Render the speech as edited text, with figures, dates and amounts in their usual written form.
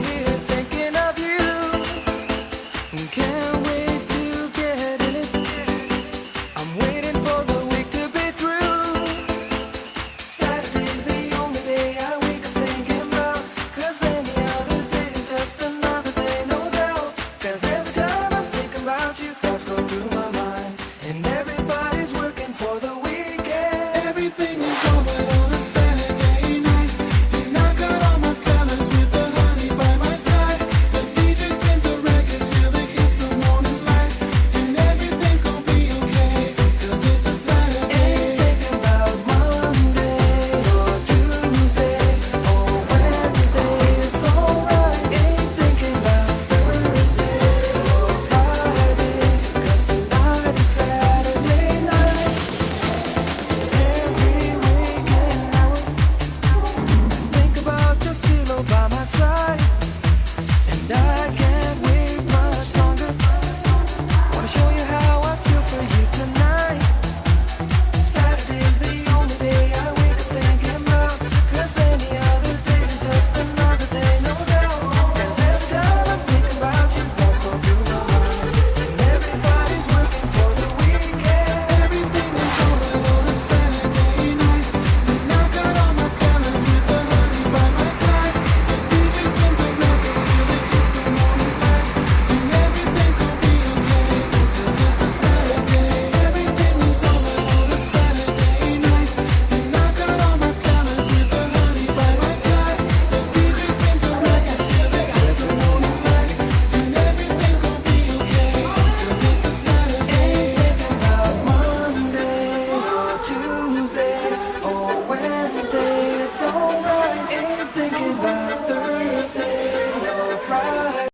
here thinking of you. Can't wait to get in it. I'm waiting for the week to be through. Saturday's the only day I wake up thinking about, 'cause any other day is just another day, no doubt. 'Cause every time I think about you, thoughts go through my mind, and everybody's working for the weekend. Everything is over on a Saturday night. And I got all my colors with the honey by my side. The DJ spins the records till it hits the morning light. And everything's gonna be okay, 'cause it's a Saturday. Ain't thinking about Monday or Tuesday or Wednesday, it's alright. Ain't thinking about Thursday or Friday, 'cause tonight is Saturday night. Every waking hour, think about your CeeLo by my side, and I can't wait much longer. Wanna show you how I feel for you tonight. Saturday's the only day I wake up thinking about, 'cause any other day is just another day, no doubt. 'Cause every time I think about you, thoughts go through my mind, and everybody's working for the weekend. Everything is over on a Saturday night. And I got all my colors with the honey by my side. The DJ spins the records till it hits the morning light. And everything's gonna be okay, 'cause it's a Saturday. Everything is over on a Saturday night. And I got all my colors with the honey by my side. The DJ spins the records till it hits the morning light. And everything's gonna be okay, 'cause it's a Saturday. Thinking about Monday or Tuesday or Wednesday, it's alright. Ain't thinking about